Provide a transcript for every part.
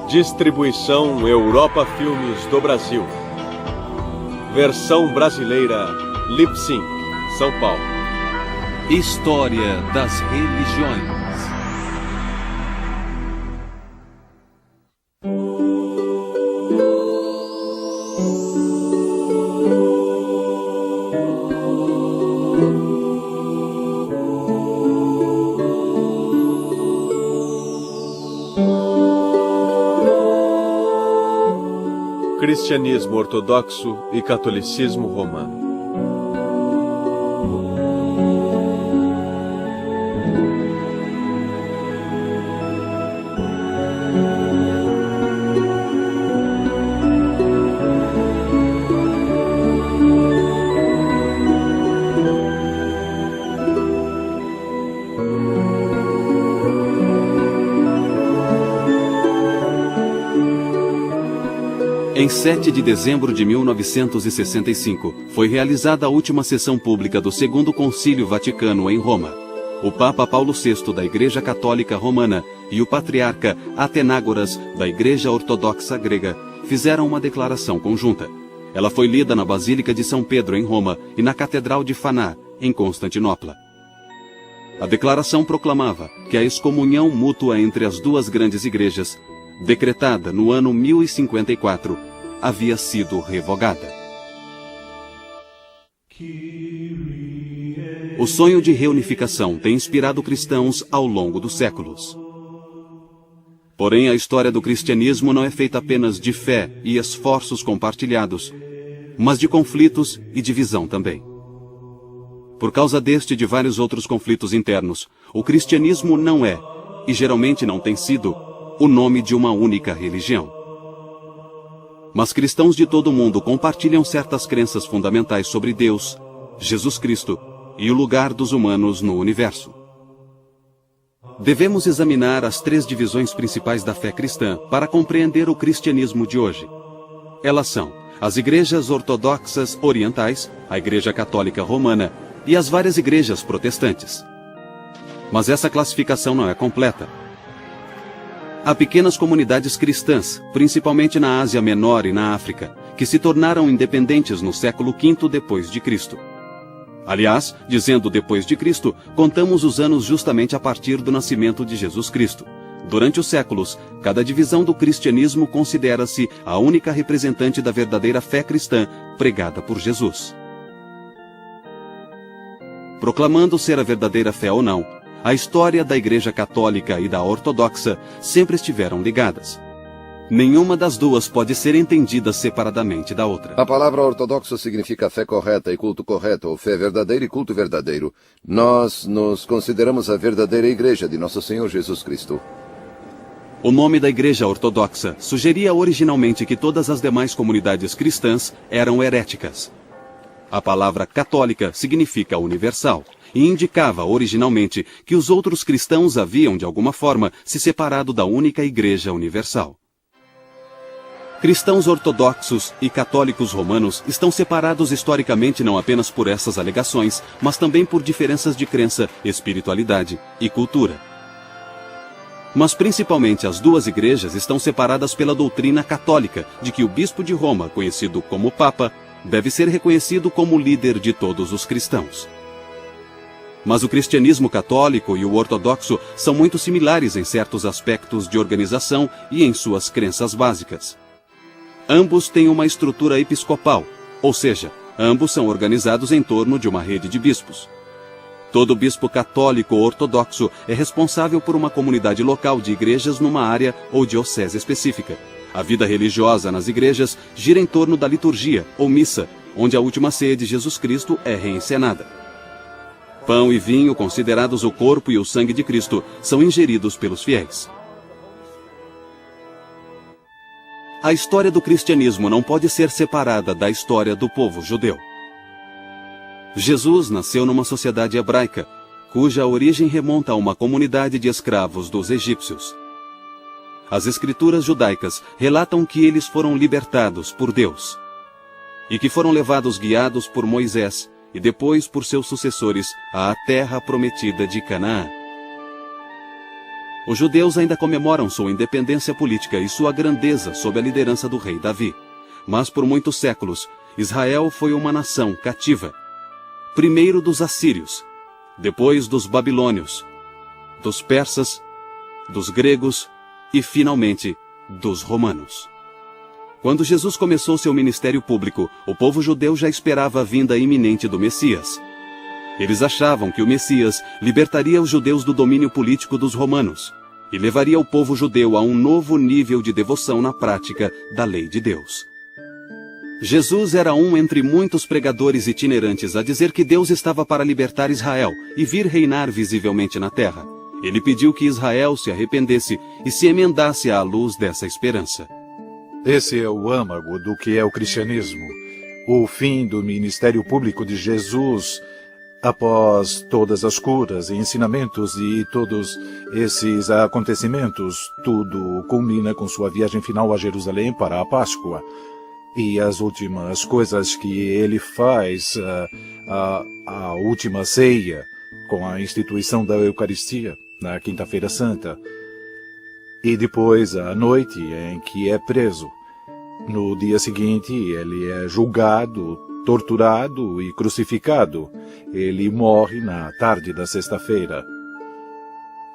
Distribuição Europa Filmes do Brasil. Versão brasileira Lip Sync, São Paulo. História das religiões. Cristianismo ortodoxo e catolicismo romano. Em 7 de dezembro de 1965, foi realizada a última sessão pública do Segundo Concílio Vaticano em Roma. O Papa Paulo VI da Igreja Católica Romana e o Patriarca Atenágoras da Igreja Ortodoxa Grega fizeram uma declaração conjunta. Ela foi lida na Basílica de São Pedro em Roma e na Catedral de Faná, em Constantinopla. A declaração proclamava que a excomunhão mútua entre as duas grandes igrejas, decretada no ano 1054, havia sido revogada. O sonho de reunificação tem inspirado cristãos ao longo dos séculos. Porém, a história do cristianismo não é feita apenas de fé e esforços compartilhados, mas de conflitos e divisão também. Por causa deste e de vários outros conflitos internos, o cristianismo não é, e geralmente não tem sido, o nome de uma única religião. Mas cristãos de todo o mundo compartilham certas crenças fundamentais sobre Deus, Jesus Cristo e o lugar dos humanos no universo. Devemos examinar as 3 divisões principais da fé cristã para compreender o cristianismo de hoje. Elas são as igrejas ortodoxas orientais, a Igreja Católica Romana e as várias igrejas protestantes. Mas essa classificação não é completa. Há pequenas comunidades cristãs, principalmente na Ásia Menor e na África, que se tornaram independentes no século V depois de Cristo. Aliás, dizendo depois de Cristo, contamos os anos justamente a partir do nascimento de Jesus Cristo. Durante os séculos, cada divisão do cristianismo considera-se a única representante da verdadeira fé cristã pregada por Jesus. Proclamando ser a verdadeira fé ou não, a história da Igreja Católica e da Ortodoxa sempre estiveram ligadas. Nenhuma das duas pode ser entendida separadamente da outra. A palavra ortodoxo significa fé correta e culto correto, ou fé verdadeira e culto verdadeiro. Nós nos consideramos a verdadeira Igreja de Nosso Senhor Jesus Cristo. O nome da Igreja Ortodoxa sugeria originalmente que todas as demais comunidades cristãs eram heréticas. A palavra católica significa universal e indicava originalmente que os outros cristãos haviam, de alguma forma, se separado da única Igreja Universal. Cristãos ortodoxos e católicos romanos estão separados historicamente não apenas por essas alegações, mas também por diferenças de crença, espiritualidade e cultura. Mas principalmente as duas igrejas estão separadas pela doutrina católica de que o bispo de Roma, conhecido como Papa, deve ser reconhecido como líder de todos os cristãos. Mas o cristianismo católico e o ortodoxo são muito similares em certos aspectos de organização e em suas crenças básicas. Ambos têm uma estrutura episcopal, ou seja, ambos são organizados em torno de uma rede de bispos. Todo bispo católico ou ortodoxo é responsável por uma comunidade local de igrejas numa área ou diocese específica. A vida religiosa nas igrejas gira em torno da liturgia, ou missa, onde a última ceia de Jesus Cristo é reencenada. Pão e vinho, considerados o corpo e o sangue de Cristo, são ingeridos pelos fiéis. A história do cristianismo não pode ser separada da história do povo judeu. Jesus nasceu numa sociedade hebraica, cuja origem remonta a uma comunidade de escravos dos egípcios. As escrituras judaicas relatam que eles foram libertados por Deus e que foram levados guiados por Moisés e depois por seus sucessores à terra prometida de Canaã. os judeus ainda comemoram sua independência política e sua grandeza sob a liderança do rei Davi. Mas por muitos séculos, Israel foi uma nação cativa. Primeiro dos assírios, depois dos babilônios, dos persas, dos gregos e, finalmente, dos romanos. Quando Jesus começou seu ministério público, o povo judeu já esperava a vinda iminente do Messias. Eles achavam que o Messias libertaria os judeus do domínio político dos romanos e levaria o povo judeu a um novo nível de devoção na prática da lei de Deus. Jesus era um entre muitos pregadores itinerantes a dizer que Deus estava para libertar Israel e vir reinar visivelmente na terra. Ele pediu que Israel se arrependesse e se emendasse à luz dessa esperança. Esse é o âmago do que é o cristianismo. O fim do ministério público de Jesus, após todas as curas e ensinamentos e todos esses acontecimentos, tudo culmina com sua viagem final a Jerusalém para a Páscoa. E as últimas coisas que ele faz, a última ceia, com a instituição da Eucaristia, na Quinta-feira Santa. E depois a noite em que é preso. No dia seguinte, ele é julgado, torturado e crucificado. Ele morre na tarde da sexta-feira.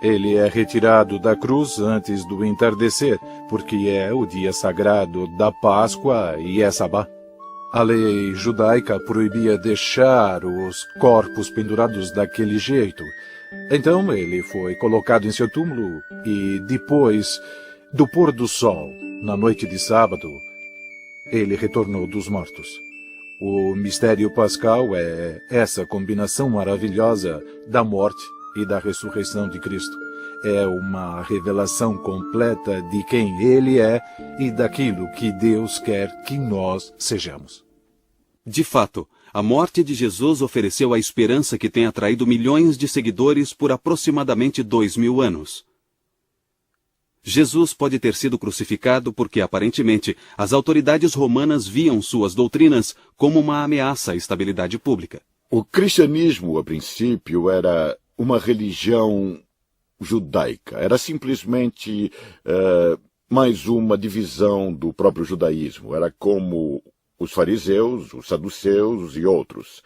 Ele é retirado da cruz antes do entardecer, porque é o dia sagrado da Páscoa e é sabá. A lei judaica proibia deixar os corpos pendurados daquele jeito. Então ele foi colocado em seu túmulo e depois do pôr do sol, na noite de sábado, ele retornou dos mortos. O mistério pascal é essa combinação maravilhosa da morte e da ressurreição de Cristo. É uma revelação completa de quem Ele é e daquilo que Deus quer que nós sejamos. De fato, a morte de Jesus ofereceu a esperança que tem atraído milhões de seguidores por aproximadamente 2000 anos. Jesus pode ter sido crucificado porque, aparentemente, as autoridades romanas viam suas doutrinas como uma ameaça à estabilidade pública. O cristianismo, a princípio, era uma religião judaica. Era simplesmente mais uma divisão do próprio judaísmo. Era como os fariseus, os saduceus e outros.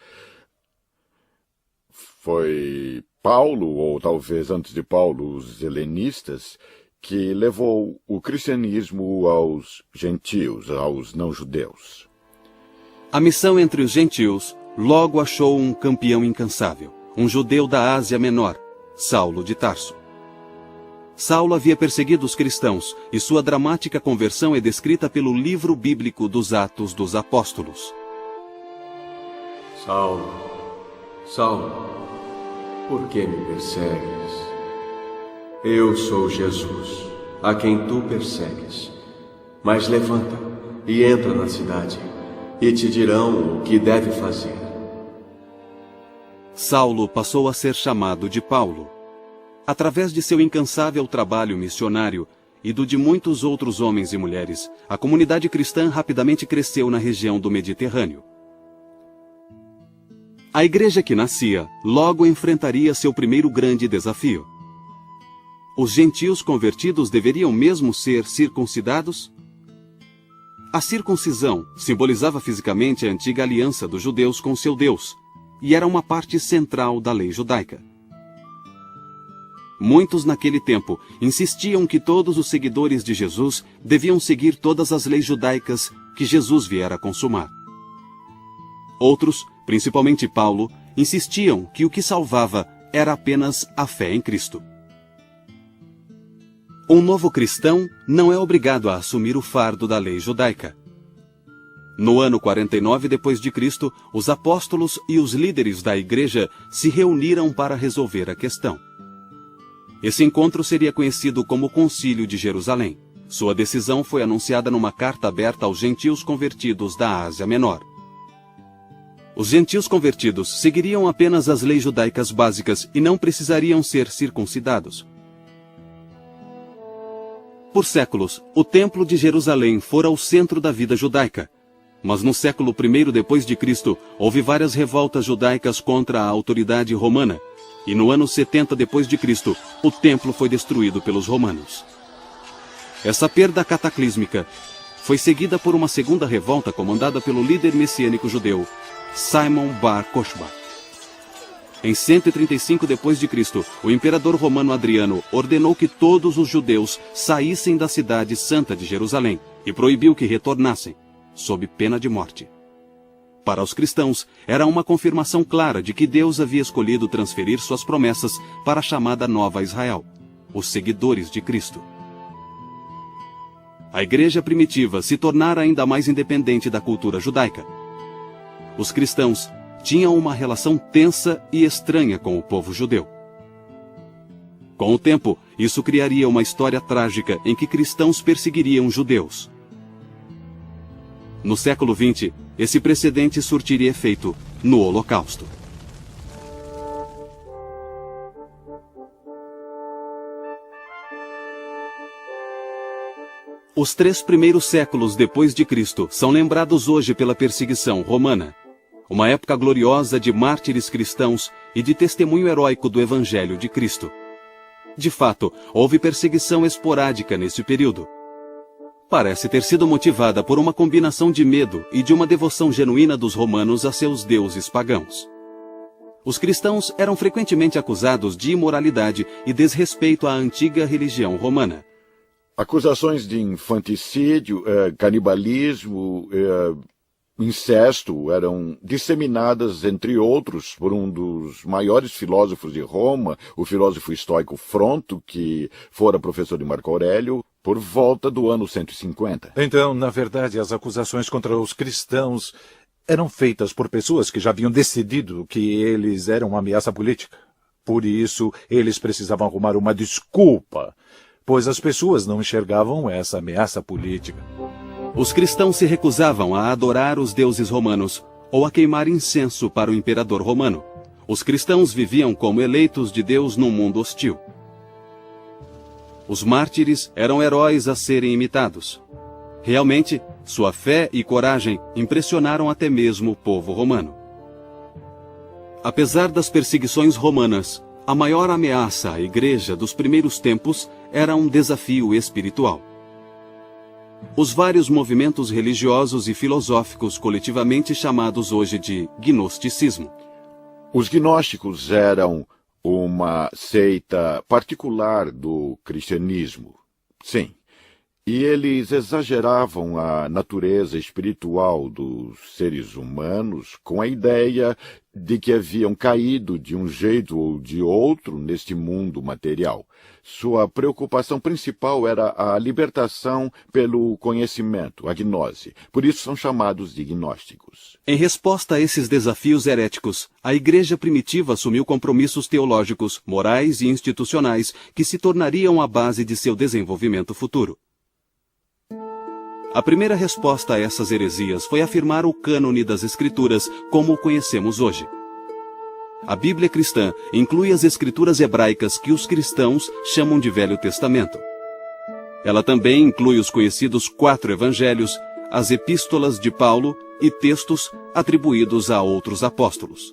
Foi Paulo, ou talvez antes de Paulo, os helenistas, que levou o cristianismo aos gentios, aos não-judeus. A missão entre os gentios logo achou um campeão incansável, um judeu da Ásia Menor, Saulo de Tarso. Saulo havia perseguido os cristãos e sua dramática conversão é descrita pelo livro bíblico dos Atos dos Apóstolos. Saulo, Saulo, por que me persegues? Eu sou Jesus, a quem tu persegues. Mas levanta e entra na cidade, e te dirão o que deve fazer. Saulo passou a ser chamado de Paulo. Através de seu incansável trabalho missionário e do de muitos outros homens e mulheres, a comunidade cristã rapidamente cresceu na região do Mediterrâneo. A igreja que nascia logo enfrentaria seu primeiro grande desafio. Os gentios convertidos deveriam mesmo ser circuncidados? A circuncisão simbolizava fisicamente a antiga aliança dos judeus com seu Deus, e era uma parte central da lei judaica. Muitos naquele tempo insistiam que todos os seguidores de Jesus deviam seguir todas as leis judaicas que Jesus viera consumar. Outros, principalmente Paulo, insistiam que o que salvava era apenas a fé em Cristo. Um novo cristão não é obrigado a assumir o fardo da lei judaica. No ano 49 d.C., os apóstolos e os líderes da igreja se reuniram para resolver a questão. Esse encontro seria conhecido como Concílio de Jerusalém. Sua decisão foi anunciada numa carta aberta aos gentios convertidos da Ásia Menor. Os gentios convertidos seguiriam apenas as leis judaicas básicas e não precisariam ser circuncidados. Por séculos, o Templo de Jerusalém fora o centro da vida judaica. Mas no século I d.C., houve várias revoltas judaicas contra a autoridade romana, e no ano 70 depois de Cristo, o templo foi destruído pelos romanos. Essa perda cataclísmica foi seguida por uma segunda revolta comandada pelo líder messiânico judeu, Simon Bar Kokhba. Em 135 depois de Cristo, o imperador romano Adriano ordenou que todos os judeus saíssem da cidade santa de Jerusalém e proibiu que retornassem, sob pena de morte. Para os cristãos, era uma confirmação clara de que Deus havia escolhido transferir suas promessas para a chamada Nova Israel, os seguidores de Cristo. A igreja primitiva se tornara ainda mais independente da cultura judaica. Os cristãos tinham uma relação tensa e estranha com o povo judeu. Com o tempo, isso criaria uma história trágica em que cristãos perseguiriam judeus. No século XX, esse precedente surtiria efeito no Holocausto. Os 3 primeiros séculos depois de Cristo são lembrados hoje pela perseguição romana, uma época gloriosa de mártires cristãos e de testemunho heróico do Evangelho de Cristo. De fato, houve perseguição esporádica nesse período. Parece ter sido motivada por uma combinação de medo e de uma devoção genuína dos romanos a seus deuses pagãos. Os cristãos eram frequentemente acusados de imoralidade e desrespeito à antiga religião romana. Acusações de infanticídio, canibalismo, incesto eram disseminadas, entre outros, por um dos maiores filósofos de Roma, o filósofo estoico Fronto, que fora professor de Marco Aurélio, por volta do ano 150. Então, na verdade, as acusações contra os cristãos eram feitas por pessoas que já haviam decidido que eles eram uma ameaça política. Por isso, eles precisavam arrumar uma desculpa, pois as pessoas não enxergavam essa ameaça política. Os cristãos se recusavam a adorar os deuses romanos ou a queimar incenso para o imperador romano. Os cristãos viviam como eleitos de Deus num mundo hostil. Os mártires eram heróis a serem imitados. Realmente, sua fé e coragem impressionaram até mesmo o povo romano. Apesar das perseguições romanas, a maior ameaça à igreja dos primeiros tempos era um desafio espiritual. Os vários movimentos religiosos e filosóficos coletivamente chamados hoje de gnosticismo. Os gnósticos eram uma seita particular do cristianismo, sim. E eles exageravam a natureza espiritual dos seres humanos com a ideia de que haviam caído de um jeito ou de outro neste mundo material. Sua preocupação principal era a libertação pelo conhecimento, a gnose. Por isso são chamados de gnósticos. Em resposta a esses desafios heréticos, a igreja primitiva assumiu compromissos teológicos, morais e institucionais que se tornariam a base de seu desenvolvimento futuro. A primeira resposta a essas heresias foi afirmar o cânone das Escrituras como o conhecemos hoje. A Bíblia cristã inclui as escrituras hebraicas que os cristãos chamam de Velho Testamento. Ela também inclui os conhecidos 4 evangelhos, as epístolas de Paulo e textos atribuídos a outros apóstolos.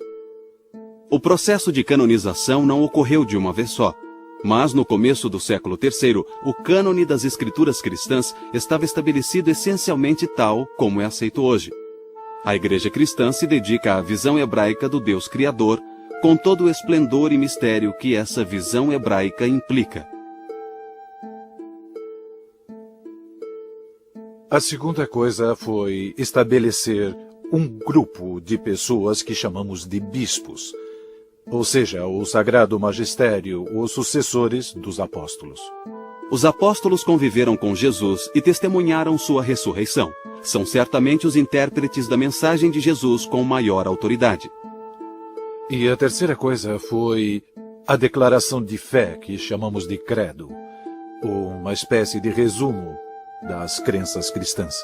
O processo de canonização não ocorreu de uma vez só. Mas, no começo do século III, o cânone das escrituras cristãs estava estabelecido essencialmente tal como é aceito hoje. A igreja cristã se dedica à visão hebraica do Deus Criador, com todo o esplendor e mistério que essa visão hebraica implica. A segunda coisa foi estabelecer um grupo de pessoas que chamamos de bispos, ou seja, o Sagrado Magistério, os sucessores dos apóstolos. Os apóstolos conviveram com Jesus e testemunharam sua ressurreição. São certamente os intérpretes da mensagem de Jesus com maior autoridade. E a terceira coisa foi a declaração de fé, que chamamos de credo, uma espécie de resumo das crenças cristãs.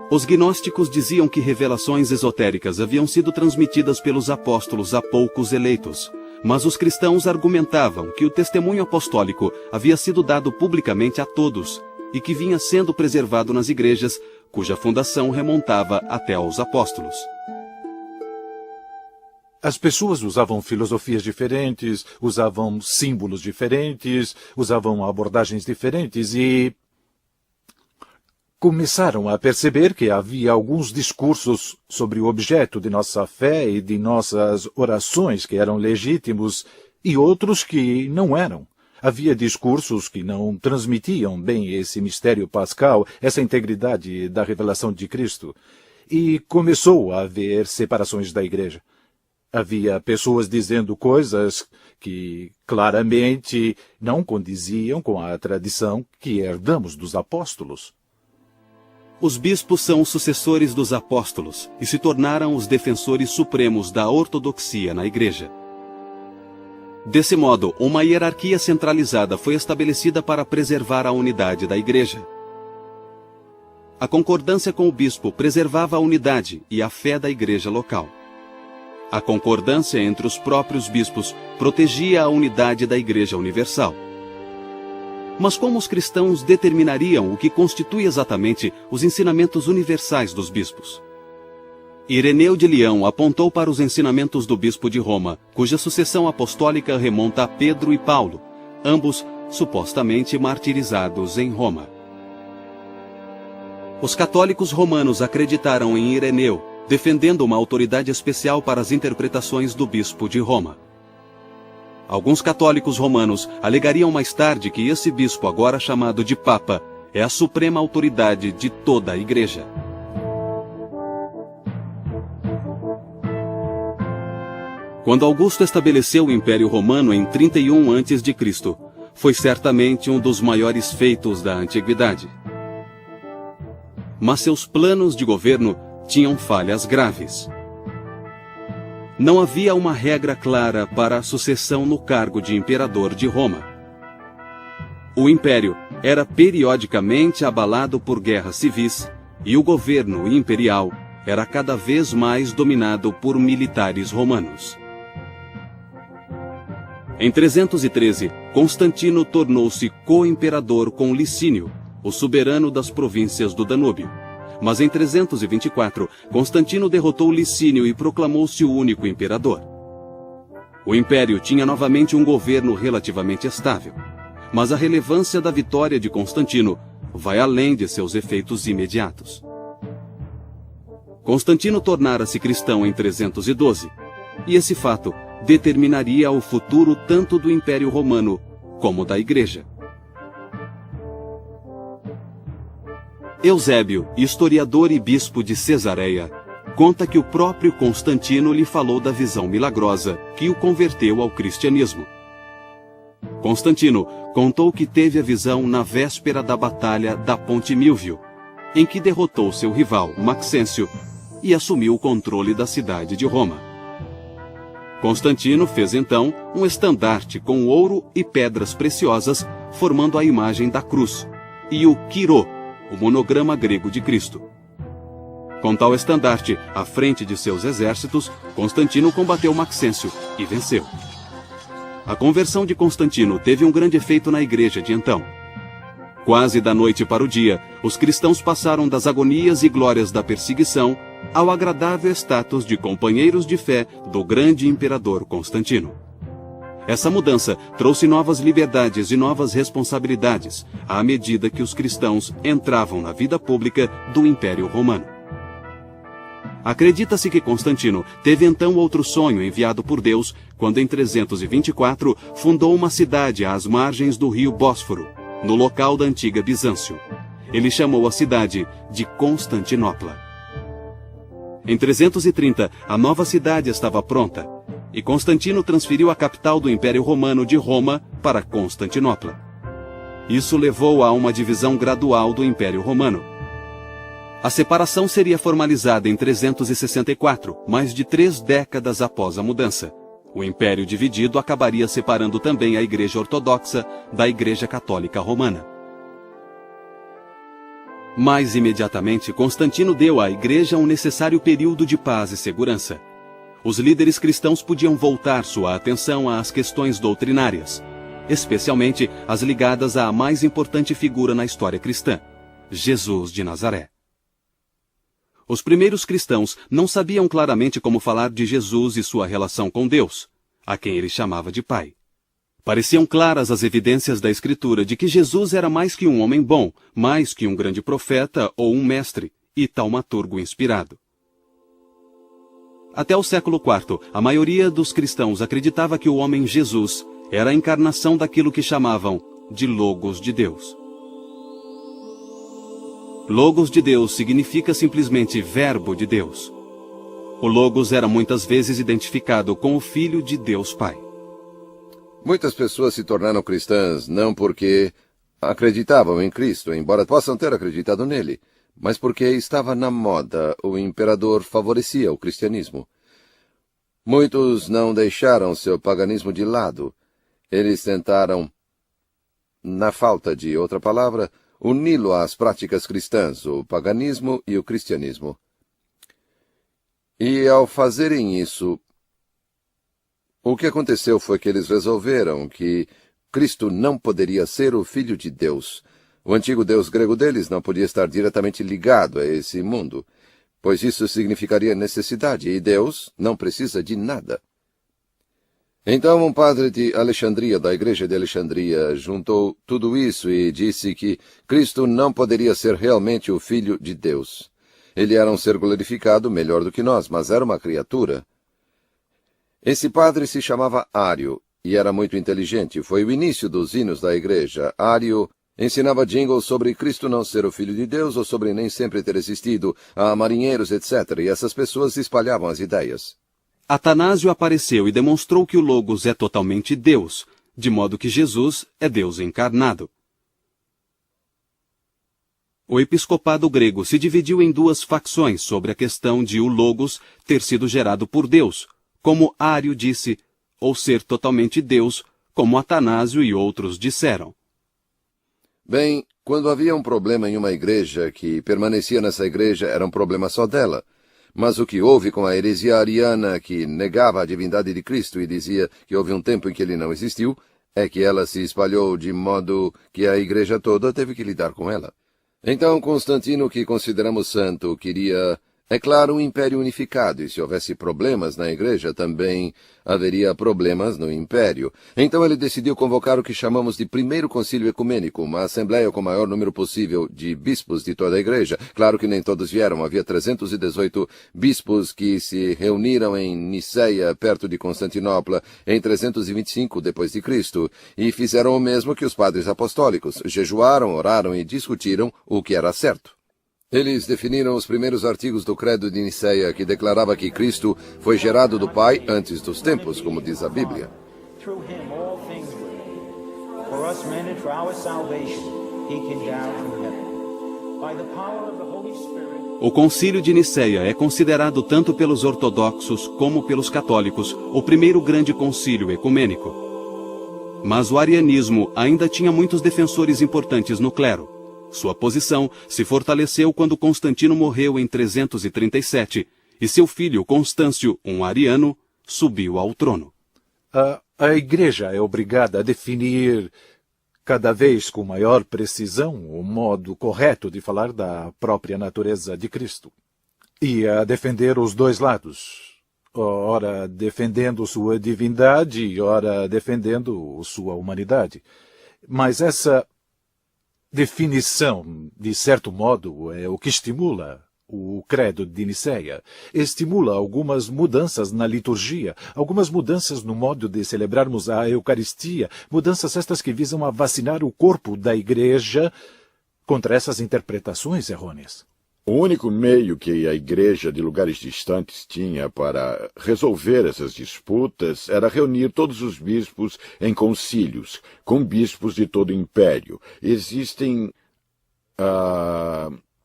Os gnósticos diziam que revelações esotéricas haviam sido transmitidas pelos apóstolos a poucos eleitos, mas os cristãos argumentavam que o testemunho apostólico havia sido dado publicamente a todos e que vinha sendo preservado nas igrejas, cuja fundação remontava até aos apóstolos. as pessoas usavam filosofias diferentes, usavam símbolos diferentes, usavam abordagens diferentes e começaram a perceber que havia alguns discursos sobre o objeto de nossa fé e de nossas orações que eram legítimos e outros que não eram. Havia discursos que não transmitiam bem esse mistério pascal, essa integridade da revelação de Cristo. E começou a haver separações da igreja. Havia pessoas dizendo coisas que claramente não condiziam com a tradição que herdamos dos apóstolos. Os bispos são os sucessores dos apóstolos e se tornaram os defensores supremos da ortodoxia na igreja. Desse modo, uma hierarquia centralizada foi estabelecida para preservar a unidade da igreja. A concordância com o bispo preservava a unidade e a fé da igreja local. A concordância entre os próprios bispos protegia a unidade da igreja universal. Mas como os cristãos determinariam o que constitui exatamente os ensinamentos universais dos bispos? Ireneu de Leão apontou para os ensinamentos do bispo de Roma, cuja sucessão apostólica remonta a Pedro e Paulo, ambos supostamente martirizados em Roma. Os católicos romanos acreditaram em Ireneu, defendendo uma autoridade especial para as interpretações do bispo de Roma. Alguns católicos romanos alegariam mais tarde que esse bispo, agora chamado de Papa, é a suprema autoridade de toda a Igreja. Quando Augusto estabeleceu o Império Romano em 31 a.C., foi certamente um dos maiores feitos da antiguidade. Mas seus planos de governo tinham falhas graves. Não havia uma regra clara para a sucessão no cargo de imperador de Roma. O império era periodicamente abalado por guerras civis e o governo imperial era cada vez mais dominado por militares romanos. Em 313, Constantino tornou-se co-imperador com Licínio, o soberano das províncias do Danúbio. Mas em 324, Constantino derrotou Licínio e proclamou-se o único imperador. O império tinha novamente um governo relativamente estável, mas a relevância da vitória de Constantino vai além de seus efeitos imediatos. Constantino tornara-se cristão em 312, e esse fato determinaria o futuro tanto do Império Romano como da Igreja. Eusébio, historiador e bispo de Cesareia, conta que o próprio Constantino lhe falou da visão milagrosa que o converteu ao cristianismo. Constantino contou que teve a visão na véspera da batalha da Ponte Milvio, em que derrotou seu rival, Maxêncio, e assumiu o controle da cidade de Roma. Constantino fez então um estandarte com ouro e pedras preciosas, formando a imagem da cruz, e o quirô, o monograma grego de Cristo. Com tal estandarte à frente de seus exércitos, Constantino combateu Maxêncio e venceu. A conversão de Constantino teve um grande efeito na igreja de então. Quase da noite para o dia, os cristãos passaram das agonias e glórias da perseguição ao agradável status de companheiros de fé do grande imperador Constantino. Essa mudança trouxe novas liberdades e novas responsabilidades à medida que os cristãos entravam na vida pública do Império Romano. Acredita-se que Constantino teve então outro sonho enviado por Deus quando em 324 fundou uma cidade às margens do rio Bósforo, no local da antiga Bizâncio. Ele chamou a cidade de Constantinopla. Em 330, a nova cidade estava pronta, e Constantino transferiu a capital do Império Romano de Roma para Constantinopla. Isso levou a uma divisão gradual do Império Romano. A separação seria formalizada em 364, mais de 3 décadas após a mudança. O Império dividido acabaria separando também a Igreja Ortodoxa da Igreja Católica Romana. Mais imediatamente, Constantino deu à Igreja um necessário período de paz e segurança. Os líderes cristãos podiam voltar sua atenção às questões doutrinárias, especialmente as ligadas à mais importante figura na história cristã, Jesus de Nazaré. Os primeiros cristãos não sabiam claramente como falar de Jesus e sua relação com Deus, a quem ele chamava de Pai. Pareciam claras as evidências da Escritura de que Jesus era mais que um homem bom, mais que um grande profeta ou um mestre e taumaturgo inspirado. Até o século IV, a maioria dos cristãos acreditava que o homem Jesus era a encarnação daquilo que chamavam de Logos de Deus. Logos de Deus significa simplesmente Verbo de Deus. O Logos era muitas vezes identificado com o Filho de Deus Pai. Muitas pessoas se tornaram cristãs não porque acreditavam em Cristo, embora possam ter acreditado nele, mas porque estava na moda, o imperador favorecia o cristianismo. Muitos não deixaram seu paganismo de lado. Eles tentaram, na falta de outra palavra, uni-lo às práticas cristãs, o paganismo e o cristianismo. E ao fazerem isso, o que aconteceu foi que eles resolveram que Cristo não poderia ser o Filho de Deus. O antigo Deus grego deles não podia estar diretamente ligado a esse mundo, pois isso significaria necessidade, e Deus não precisa de nada. Então um padre de Alexandria, da igreja de Alexandria, juntou tudo isso e disse que Cristo não poderia ser realmente o Filho de Deus. Ele era um ser glorificado melhor do que nós, mas era uma criatura. Esse padre se chamava Ário e era muito inteligente. Foi o início dos hinos da igreja. Ário ensinava jingles sobre Cristo não ser o Filho de Deus ou sobre nem sempre ter existido, a marinheiros, etc. E essas pessoas espalhavam as ideias. Atanásio apareceu e demonstrou que o Logos é totalmente Deus, de modo que Jesus é Deus encarnado. O episcopado grego se dividiu em duas facções sobre a questão de o Logos ter sido gerado por Deus, como Ário disse, ou ser totalmente Deus, como Atanásio e outros disseram. Bem, quando havia um problema em uma igreja, que permanecia nessa igreja era um problema só dela. Mas o que houve com a heresia ariana, que negava a divindade de Cristo e dizia que houve um tempo em que ele não existiu, é que ela se espalhou de modo que a igreja toda teve que lidar com ela. Então Constantino, que consideramos santo, queria, é claro, um império unificado, e se houvesse problemas na igreja, também haveria problemas no império. Então ele decidiu convocar o que chamamos de Primeiro Concílio Ecumênico, uma assembleia com o maior número possível de bispos de toda a igreja. Claro que nem todos vieram, havia 318 bispos que se reuniram em Niceia, perto de Constantinopla, em 325 depois de Cristo, e fizeram o mesmo que os padres apostólicos, jejuaram, oraram e discutiram o que era certo. Eles definiram os primeiros artigos do Credo de Niceia, que declarava que Cristo foi gerado do Pai antes dos tempos, como diz a Bíblia. O Concílio de Niceia é considerado tanto pelos ortodoxos como pelos católicos o primeiro grande concílio ecumênico. Mas o arianismo ainda tinha muitos defensores importantes no clero. Sua posição se fortaleceu quando Constantino morreu em 337, e seu filho Constâncio, um ariano, subiu ao trono. A Igreja é obrigada a definir cada vez com maior precisão o modo correto de falar da própria natureza de Cristo, e a defender os dois lados, ora defendendo sua divindade, ora defendendo sua humanidade. Mas essa definição, de certo modo, é o que estimula o Credo de Niceia. Estimula algumas mudanças na liturgia, algumas mudanças no modo de celebrarmos a Eucaristia, mudanças estas que visam a vacinar o corpo da Igreja contra essas interpretações errôneas. O único meio que a igreja de lugares distantes tinha para resolver essas disputas era reunir todos os bispos em concílios, com bispos de todo o império. Existem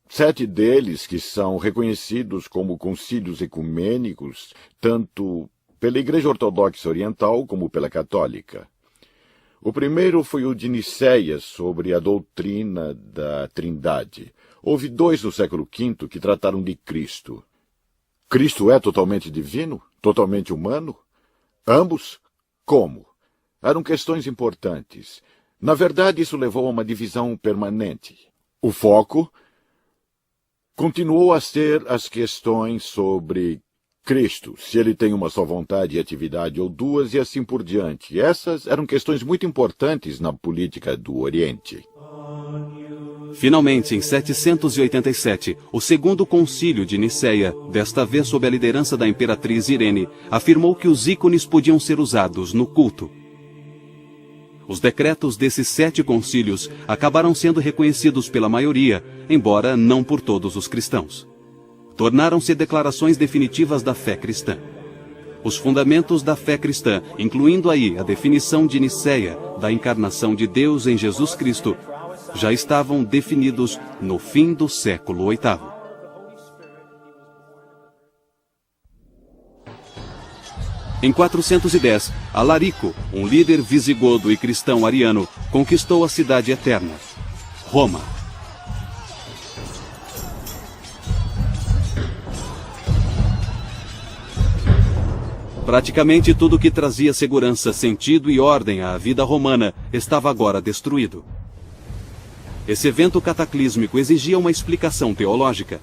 7 deles que são reconhecidos como concílios ecumênicos, tanto pela Igreja Ortodoxa Oriental como pela Católica. O primeiro foi o de Niceia, sobre a doutrina da Trindade. Houve 2 no século V que trataram de Cristo. Cristo é totalmente divino? Totalmente humano? Ambos? Como? Eram questões importantes. Na verdade, isso levou a uma divisão permanente. O foco continuou a ser as questões sobre Cristo, se ele tem uma só vontade e atividade ou duas, e assim por diante. Essas eram questões muito importantes na política do Oriente. Finalmente, em 787, o segundo concílio de Niceia, desta vez sob a liderança da imperatriz Irene, afirmou que os ícones podiam ser usados no culto. Os decretos desses 7 concílios acabaram sendo reconhecidos pela maioria, embora não por todos os cristãos. Tornaram-se declarações definitivas da fé cristã. Os fundamentos da fé cristã, incluindo aí a definição de Niceia da encarnação de Deus em Jesus Cristo, já estavam definidos no fim do século VIII. Em 410, Alarico, um líder visigodo e cristão ariano, conquistou a cidade eterna, Roma. Praticamente tudo que trazia segurança, sentido e ordem à vida romana estava agora destruído. Esse evento cataclísmico exigia uma explicação teológica.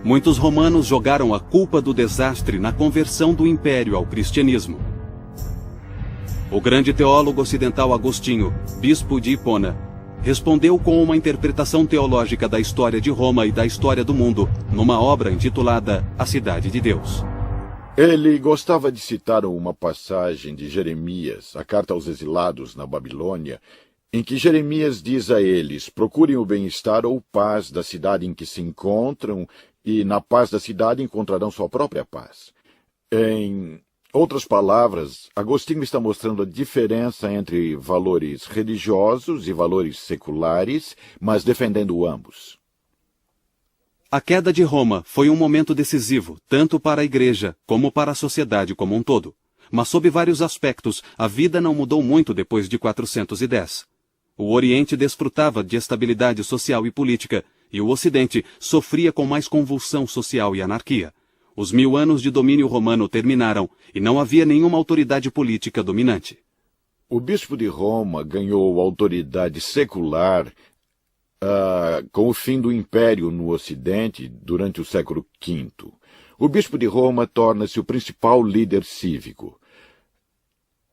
Muitos romanos jogaram a culpa do desastre na conversão do império ao cristianismo. O grande teólogo ocidental Agostinho, bispo de Hipona, respondeu com uma interpretação teológica da história de Roma e da história do mundo, numa obra intitulada A Cidade de Deus. Ele gostava de citar uma passagem de Jeremias, a carta aos exilados na Babilônia, em que Jeremias diz a eles: procurem o bem-estar ou paz da cidade em que se encontram, e na paz da cidade encontrarão sua própria paz. Em outras palavras, Agostinho está mostrando a diferença entre valores religiosos e valores seculares, mas defendendo ambos. A queda de Roma foi um momento decisivo, tanto para a Igreja como para a sociedade como um todo. Mas sob vários aspectos, a vida não mudou muito depois de 410. O Oriente desfrutava de estabilidade social e política, e o Ocidente sofria com mais convulsão social e anarquia. Os 1000 anos de domínio romano terminaram, e não havia nenhuma autoridade política dominante. O bispo de Roma ganhou autoridade secular com o fim do Império no Ocidente durante o século V. O bispo de Roma torna-se o principal líder cívico.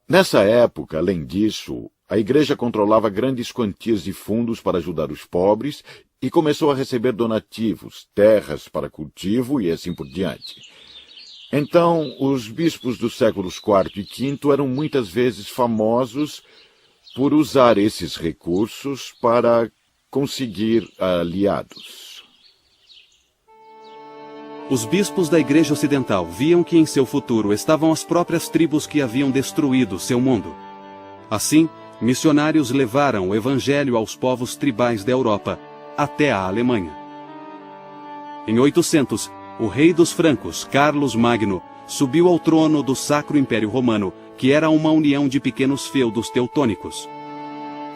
Nessa época, além disso, a Igreja controlava grandes quantias de fundos para ajudar os pobres e começou a receber donativos, terras para cultivo e assim por diante. Então, os bispos dos séculos IV e V eram muitas vezes famosos por usar esses recursos para conseguir aliados. Os bispos da Igreja Ocidental viam que em seu futuro estavam as próprias tribos que haviam destruído seu mundo. Assim, missionários levaram o Evangelho aos povos tribais da Europa, até a Alemanha. Em 800, o rei dos francos, Carlos Magno, subiu ao trono do Sacro Império Romano, que era uma união de pequenos feudos teutônicos.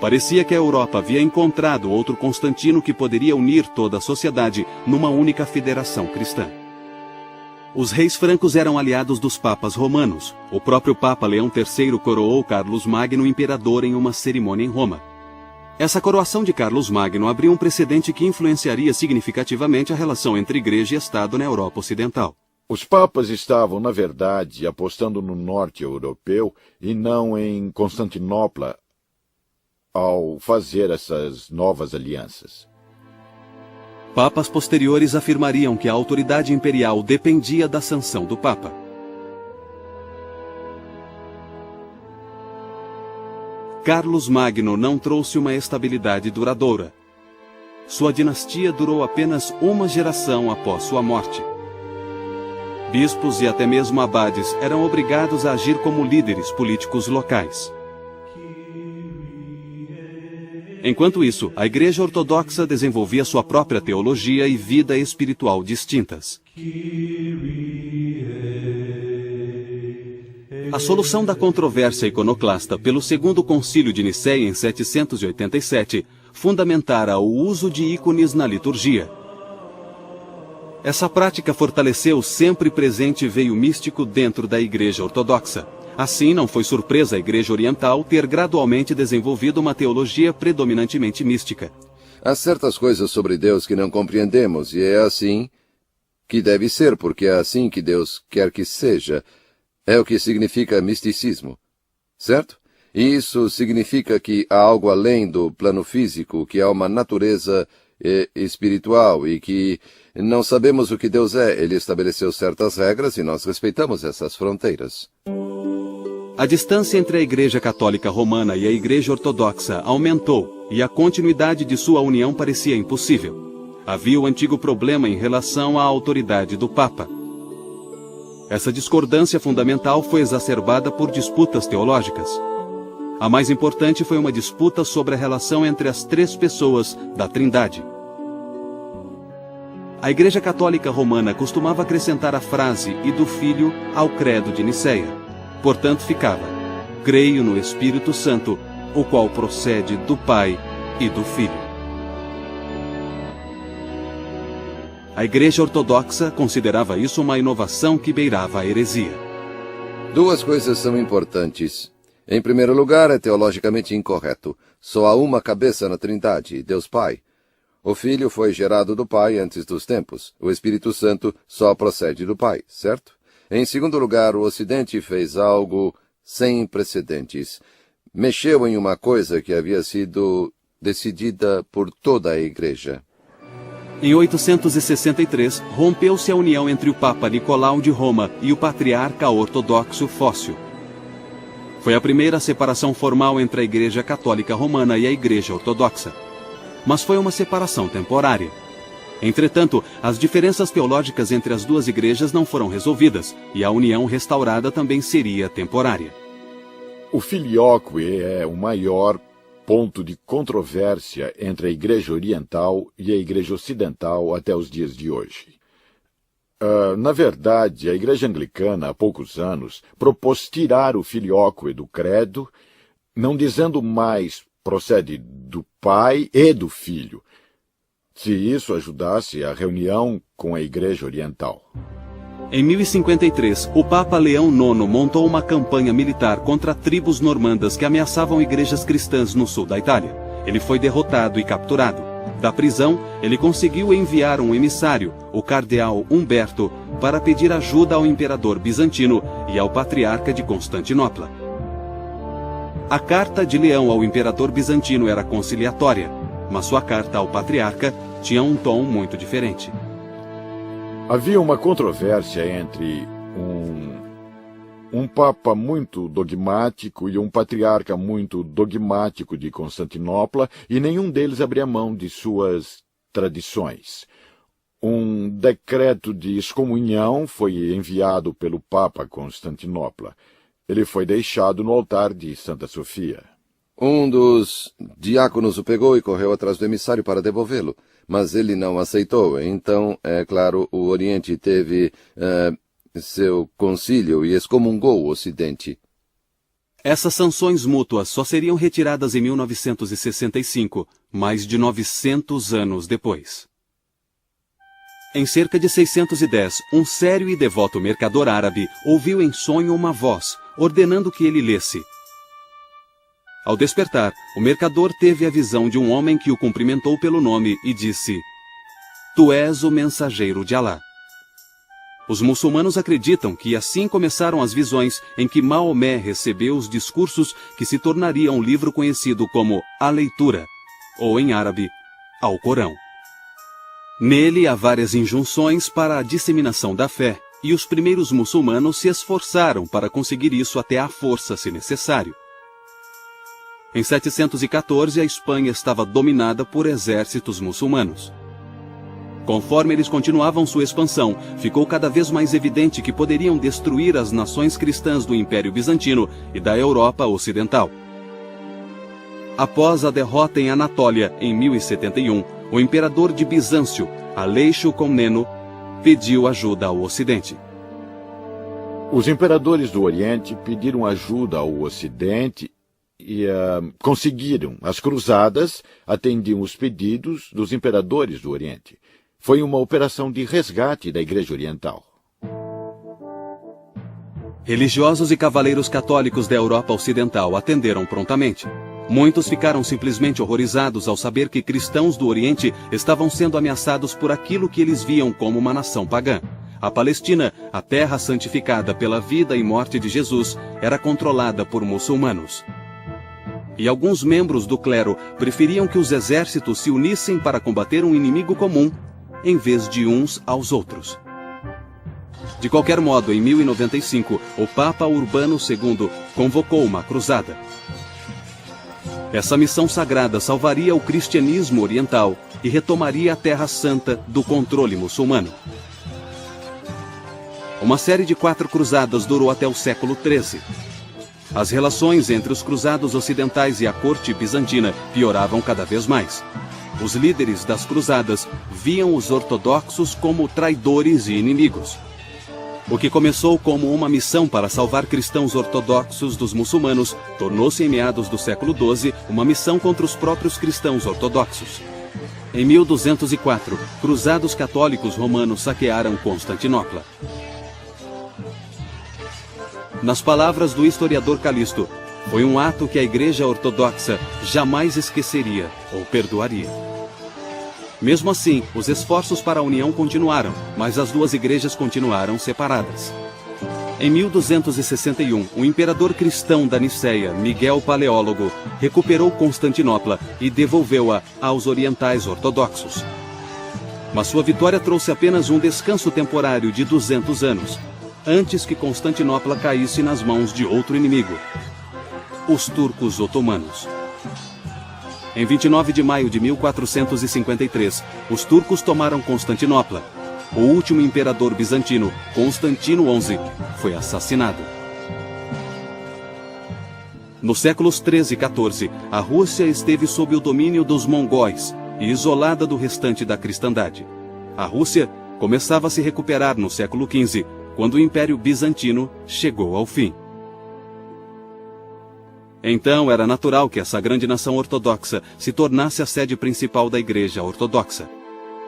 Parecia que a Europa havia encontrado outro Constantino que poderia unir toda a sociedade numa única federação cristã. Os reis francos eram aliados dos papas romanos. O próprio Papa Leão III coroou Carlos Magno imperador em uma cerimônia em Roma. Essa coroação de Carlos Magno abriu um precedente que influenciaria significativamente a relação entre Igreja e Estado na Europa Ocidental. Os papas estavam, na verdade, apostando no norte europeu e não em Constantinopla ao fazer essas novas alianças. Papas posteriores afirmariam que a autoridade imperial dependia da sanção do Papa. Carlos Magno não trouxe uma estabilidade duradoura. Sua dinastia durou apenas uma geração após sua morte. Bispos e até mesmo abades eram obrigados a agir como líderes políticos locais. Enquanto isso, a Igreja Ortodoxa desenvolvia sua própria teologia e vida espiritual distintas. A solução da controvérsia iconoclasta pelo Segundo Concílio de Niceia em 787 fundamentara o uso de ícones na liturgia. Essa prática fortaleceu o sempre presente veio místico dentro da Igreja Ortodoxa. Assim, não foi surpresa a Igreja Oriental ter gradualmente desenvolvido uma teologia predominantemente mística. Há certas coisas sobre Deus que não compreendemos, e é assim que deve ser, porque é assim que Deus quer que seja. É o que significa misticismo, certo? E isso significa que há algo além do plano físico, que há uma natureza espiritual e que não sabemos o que Deus é. Ele estabeleceu certas regras e nós respeitamos essas fronteiras. A distância entre a Igreja Católica Romana e a Igreja Ortodoxa aumentou e a continuidade de sua união parecia impossível. Havia o antigo problema em relação à autoridade do Papa. Essa discordância fundamental foi exacerbada por disputas teológicas. A mais importante foi uma disputa sobre a relação entre as três pessoas da Trindade. A Igreja Católica Romana costumava acrescentar a frase "e do Filho" ao credo de Nicéia. Portanto, ficava: creio no Espírito Santo, o qual procede do Pai e do Filho. A Igreja Ortodoxa considerava isso uma inovação que beirava a heresia. Duas coisas são importantes. Em primeiro lugar, é teologicamente incorreto. Só há uma cabeça na Trindade, Deus Pai. O Filho foi gerado do Pai antes dos tempos. O Espírito Santo só procede do Pai, certo? Em segundo lugar, o Ocidente fez algo sem precedentes. Mexeu em uma coisa que havia sido decidida por toda a Igreja. Em 863, rompeu-se a união entre o Papa Nicolau de Roma e o patriarca ortodoxo Fócio. Foi a primeira separação formal entre a Igreja Católica Romana e a Igreja Ortodoxa. Mas foi uma separação temporária. Entretanto, as diferenças teológicas entre as duas igrejas não foram resolvidas, e a união restaurada também seria temporária. O filioque é o maior ponto de controvérsia entre a Igreja Oriental e a Igreja Ocidental até os dias de hoje. Na verdade, a Igreja Anglicana, há poucos anos, propôs tirar o filioque do credo, não dizendo mais procede do Pai e do Filho, se isso ajudasse a reunião com a Igreja Oriental. Em 1053, o Papa Leão IX montou uma campanha militar contra tribos normandas que ameaçavam igrejas cristãs no sul da Itália. Ele foi derrotado e capturado. Da prisão, ele conseguiu enviar um emissário, o cardeal Humberto, para pedir ajuda ao imperador bizantino e ao patriarca de Constantinopla. A carta de Leão ao imperador bizantino era conciliatória, mas sua carta ao patriarca tinha um tom muito diferente. Havia uma controvérsia entre um papa muito dogmático e um patriarca muito dogmático de Constantinopla, e nenhum deles abria mão de suas tradições. Um decreto de excomunhão foi enviado pelo Papa a Constantinopla. Ele foi deixado no altar de Santa Sofia. Um dos diáconos o pegou e correu atrás do emissário para devolvê-lo, mas ele não aceitou. Então, é claro, o Oriente teve seu concílio e excomungou o Ocidente. Essas sanções mútuas só seriam retiradas em 1965, mais de 900 anos depois. Em cerca de 610, um sério e devoto mercador árabe ouviu em sonho uma voz, ordenando que ele lesse. Ao despertar, o mercador teve a visão de um homem que o cumprimentou pelo nome e disse: "Tu és o mensageiro de Alá." Os muçulmanos acreditam que assim começaram as visões em que Maomé recebeu os discursos que se tornariam um livro conhecido como A Leitura, ou em árabe, Alcorão. Nele há várias injunções para a disseminação da fé, e os primeiros muçulmanos se esforçaram para conseguir isso até à força, se necessário. Em 714, a Espanha estava dominada por exércitos muçulmanos. Conforme eles continuavam sua expansão, ficou cada vez mais evidente que poderiam destruir as nações cristãs do Império Bizantino e da Europa Ocidental. Após a derrota em Anatólia, em 1071, o imperador de Bizâncio, Aleixo Comneno, pediu ajuda ao Ocidente. Os imperadores do Oriente pediram ajuda ao Ocidente e conseguiram. As cruzadas atendiam os pedidos dos imperadores do Oriente. Foi uma operação de resgate da Igreja Oriental. Religiosos e cavaleiros católicos da Europa Ocidental atenderam prontamente. Muitos ficaram simplesmente horrorizados ao saber que cristãos do Oriente estavam sendo ameaçados por aquilo que eles viam como uma nação pagã. A Palestina, a terra santificada pela vida e morte de Jesus, era controlada por muçulmanos. E alguns membros do clero preferiam que os exércitos se unissem para combater um inimigo comum, em vez de uns aos outros. De qualquer modo, em 1095, o Papa Urbano II convocou uma cruzada. Essa missão sagrada salvaria o cristianismo oriental e retomaria a Terra Santa do controle muçulmano. Uma série de 4 cruzadas durou até o século XIII. As relações entre os cruzados ocidentais e a corte bizantina pioravam cada vez mais. Os líderes das cruzadas viam os ortodoxos como traidores e inimigos. O que começou como uma missão para salvar cristãos ortodoxos dos muçulmanos, tornou-se em meados do século XII uma missão contra os próprios cristãos ortodoxos. Em 1204, cruzados católicos romanos saquearam Constantinopla. Nas palavras do historiador Calisto, foi um ato que a Igreja Ortodoxa jamais esqueceria ou perdoaria. Mesmo assim, os esforços para a união continuaram, mas as duas igrejas continuaram separadas. Em 1261, o imperador cristão da Niceia, Miguel Paleólogo, recuperou Constantinopla e devolveu-a aos orientais ortodoxos. Mas sua vitória trouxe apenas um descanso temporário de 200 anos, antes que Constantinopla caísse nas mãos de outro inimigo, os turcos otomanos. Em 29 de maio de 1453, os turcos tomaram Constantinopla. O último imperador bizantino, Constantino XI, foi assassinado. Nos séculos 13 e 14, a Rússia esteve sob o domínio dos mongóis e isolada do restante da cristandade. A Rússia começava a se recuperar no século XV, quando o Império Bizantino chegou ao fim. Então era natural que essa grande nação ortodoxa se tornasse a sede principal da Igreja Ortodoxa.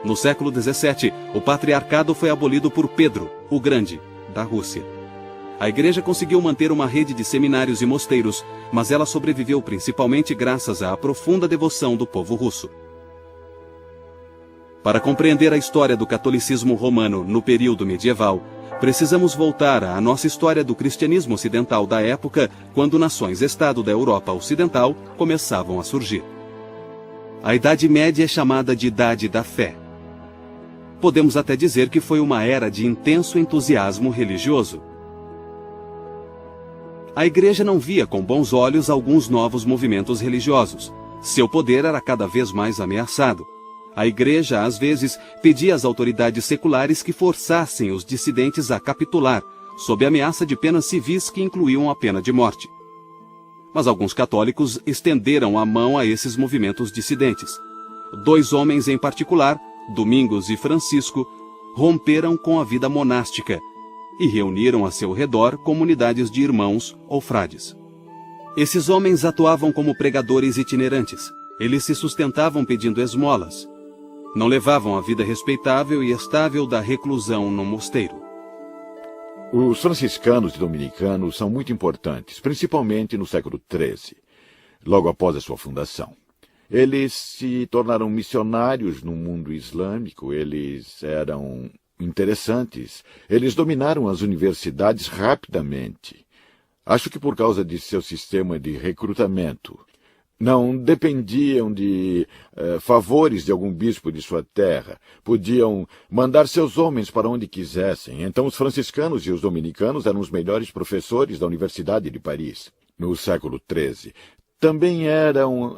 No século XVII, o patriarcado foi abolido por Pedro, o Grande, da Rússia. A Igreja conseguiu manter uma rede de seminários e mosteiros, mas ela sobreviveu principalmente graças à profunda devoção do povo russo. Para compreender a história do catolicismo romano no período medieval, precisamos voltar à nossa história do cristianismo ocidental da época, quando nações-estado da Europa Ocidental começavam a surgir. A Idade Média é chamada de Idade da Fé. Podemos até dizer que foi uma era de intenso entusiasmo religioso. A Igreja não via com bons olhos alguns novos movimentos religiosos. Seu poder era cada vez mais ameaçado. A Igreja, às vezes, pedia às autoridades seculares que forçassem os dissidentes a capitular, sob ameaça de penas civis que incluíam a pena de morte. Mas alguns católicos estenderam a mão a esses movimentos dissidentes. 2 homens em particular, Domingos e Francisco, romperam com a vida monástica e reuniram a seu redor comunidades de irmãos ou frades. Esses homens atuavam como pregadores itinerantes. Eles se sustentavam pedindo esmolas. Não levavam a vida respeitável e estável da reclusão no mosteiro. Os franciscanos e dominicanos são muito importantes, principalmente no século XIII, logo após a sua fundação. Eles se tornaram missionários no mundo islâmico, eles eram interessantes, eles dominaram as universidades rapidamente. Acho que por causa de seu sistema de recrutamento. Não dependiam de favores de algum bispo de sua terra. Podiam mandar seus homens para onde quisessem. Então os franciscanos e os dominicanos eram os melhores professores da Universidade de Paris, no século XIII. Também eram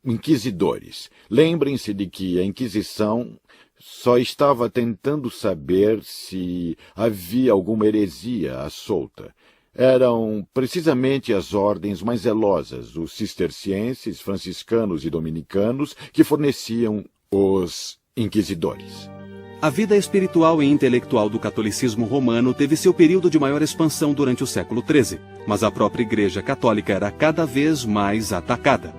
inquisidores. Lembrem-se de que a Inquisição só estava tentando saber se havia alguma heresia à solta. Eram precisamente as ordens mais zelosas, os cistercienses, franciscanos e dominicanos, que forneciam os inquisidores. A vida espiritual e intelectual do catolicismo romano teve seu período de maior expansão durante o século XIII, mas a própria Igreja Católica era cada vez mais atacada.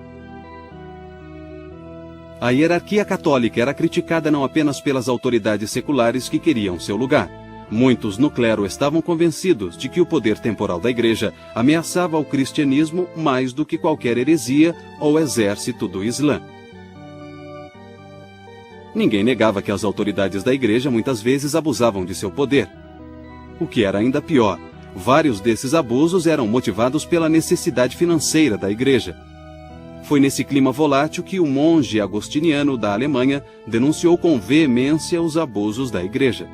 A hierarquia católica era criticada não apenas pelas autoridades seculares que queriam seu lugar, Muitos no clero estavam convencidos de que o poder temporal da Igreja ameaçava o cristianismo mais do que qualquer heresia ou exército do Islã. Ninguém negava que as autoridades da Igreja muitas vezes abusavam de seu poder. O que era ainda pior, vários desses abusos eram motivados pela necessidade financeira da Igreja. Foi nesse clima volátil que o monge agostiniano da Alemanha denunciou com veemência os abusos da Igreja.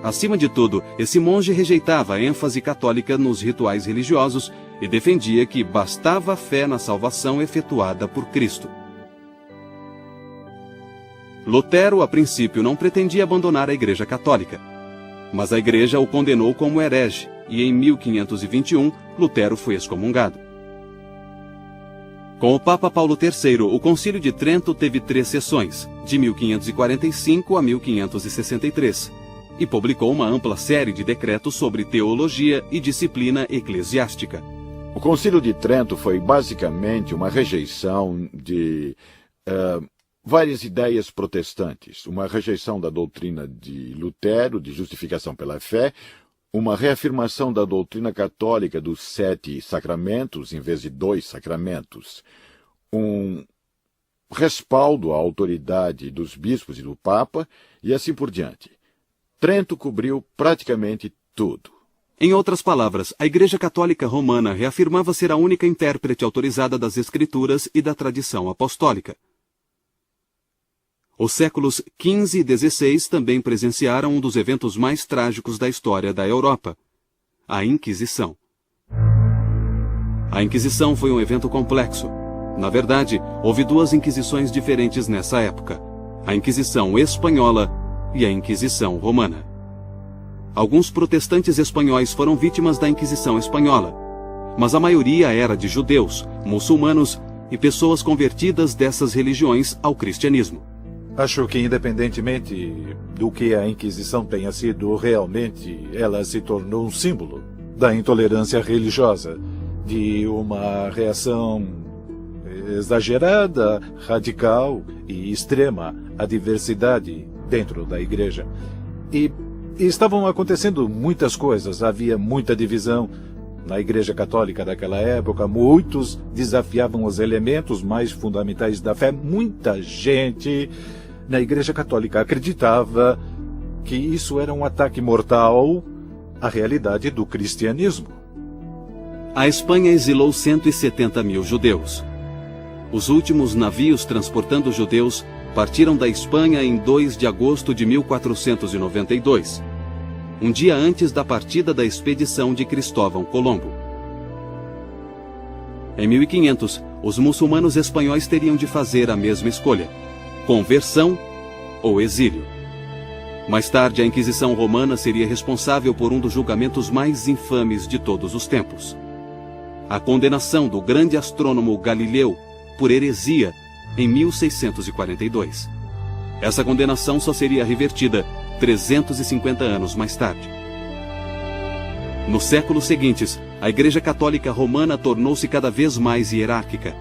Acima de tudo, esse monge rejeitava a ênfase católica nos rituais religiosos e defendia que bastava a fé na salvação efetuada por Cristo. Lutero, a princípio, não pretendia abandonar a Igreja Católica, mas a Igreja o condenou como herege e em 1521 Lutero foi excomungado. Com o Papa Paulo III, o Concílio de Trento teve 3 sessões, de 1545 a 1563, e publicou uma ampla série de decretos sobre teologia e disciplina eclesiástica. O Concílio de Trento foi basicamente uma rejeição de várias ideias protestantes, uma rejeição da doutrina de Lutero, de justificação pela fé, uma reafirmação da doutrina católica dos 7 sacramentos em vez de 2 sacramentos, um respaldo à autoridade dos bispos e do Papa e assim por diante. Trento cobriu praticamente tudo. Em outras palavras, a Igreja Católica Romana reafirmava ser a única intérprete autorizada das Escrituras e da tradição apostólica. Os séculos XV e XVI também presenciaram um dos eventos mais trágicos da história da Europa, a Inquisição. A Inquisição foi um evento complexo. Na verdade, houve 2 inquisições diferentes nessa época, a Inquisição Espanhola e a Inquisição Romana. Alguns protestantes espanhóis foram vítimas da Inquisição Espanhola, mas a maioria era de judeus, muçulmanos e pessoas convertidas dessas religiões ao cristianismo. Acho que, independentemente do que a Inquisição tenha sido realmente, ela se tornou um símbolo da intolerância religiosa, de uma reação exagerada, radical e extrema à diversidade dentro da Igreja. E estavam acontecendo muitas coisas, havia muita divisão na Igreja Católica daquela época, muitos desafiavam os elementos mais fundamentais da fé, muita gente na Igreja Católica acreditava que isso era um ataque mortal à realidade do cristianismo. A Espanha exilou 170 mil judeus. Os últimos navios transportando judeus partiram da Espanha em 2 de agosto de 1492, um dia antes da partida da expedição de Cristóvão Colombo. Em 1500, os muçulmanos espanhóis teriam de fazer a mesma escolha: conversão ou exílio. Mais tarde, a Inquisição Romana seria responsável por um dos julgamentos mais infames de todos os tempos: a condenação do grande astrônomo Galileu por heresia em 1642. Essa condenação só seria revertida 350 anos mais tarde. Nos séculos seguintes, a Igreja Católica Romana tornou-se cada vez mais hierárquica.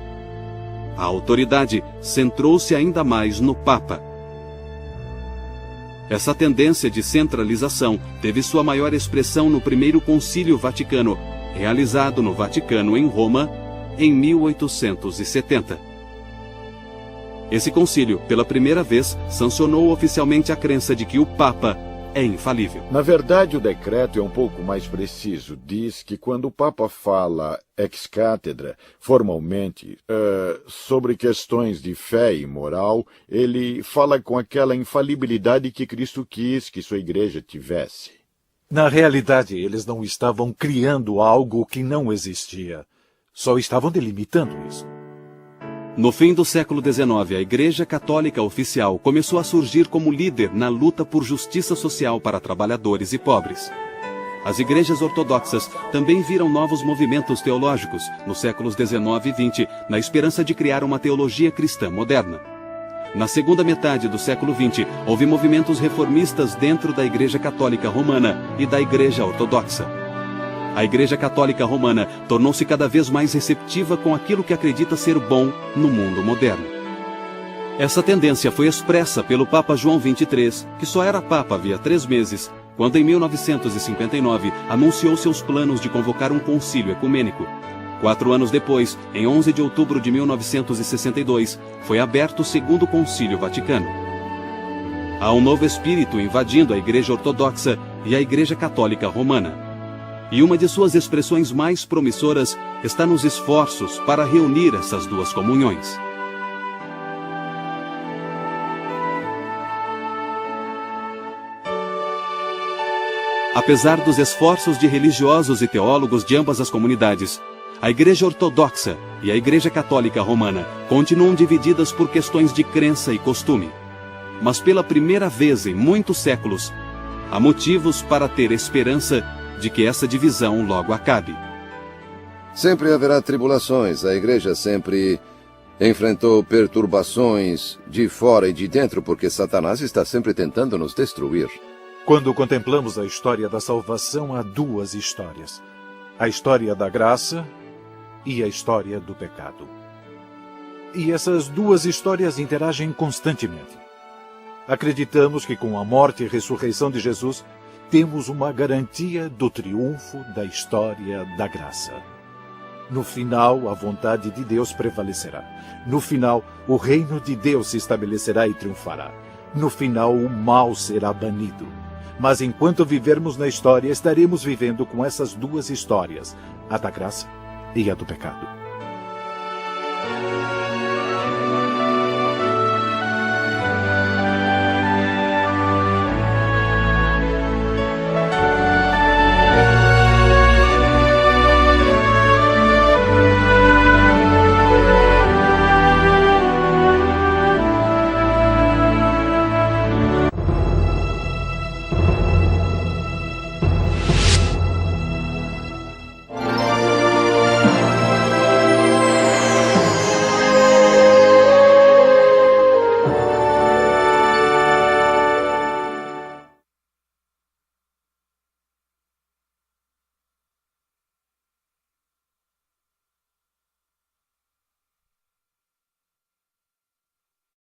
A autoridade centrou-se ainda mais no Papa. Essa tendência de centralização teve sua maior expressão no Primeiro Concílio Vaticano, realizado no Vaticano, em Roma, em 1870. Esse concílio, pela primeira vez, sancionou oficialmente a crença de que o Papa é infalível. Na verdade, o decreto é um pouco mais preciso. Diz que quando o Papa fala ex cátedra, formalmente, sobre questões de fé e moral, ele fala com aquela infalibilidade que Cristo quis que sua igreja tivesse. Na realidade, eles não estavam criando algo que não existia. Só estavam delimitando isso. No fim do século XIX, a Igreja Católica Oficial começou a surgir como líder na luta por justiça social para trabalhadores e pobres. As igrejas ortodoxas também viram novos movimentos teológicos nos séculos XIX e XX, na esperança de criar uma teologia cristã moderna. Na segunda metade do século XX, houve movimentos reformistas dentro da Igreja Católica Romana e da Igreja Ortodoxa. A Igreja Católica Romana tornou-se cada vez mais receptiva com aquilo que acredita ser bom no mundo moderno. Essa tendência foi expressa pelo Papa João XXIII, que só era Papa havia 3 meses, quando em 1959 anunciou seus planos de convocar um concílio ecumênico. 4 anos depois, em 11 de outubro de 1962, foi aberto o Segundo Concílio Vaticano. Há um novo espírito invadindo a Igreja Ortodoxa e a Igreja Católica Romana. E uma de suas expressões mais promissoras está nos esforços para reunir essas duas comunhões. Apesar dos esforços de religiosos e teólogos de ambas as comunidades, a Igreja Ortodoxa e a Igreja Católica Romana continuam divididas por questões de crença e costume. Mas pela primeira vez em muitos séculos, há motivos para ter esperança de que essa divisão logo acabe. Sempre haverá tribulações. A Igreja sempre enfrentou perturbações de fora e de dentro, porque Satanás está sempre tentando nos destruir. Quando contemplamos a história da salvação, há 2 histórias. A história da graça e a história do pecado. E essas 2 histórias interagem constantemente. Acreditamos que com a morte e ressurreição de Jesus, temos uma garantia do triunfo da história da graça. No final, a vontade de Deus prevalecerá. No final, o reino de Deus se estabelecerá e triunfará. No final, o mal será banido. Mas enquanto vivermos na história, estaremos vivendo com essas 2 histórias, a da graça e a do pecado.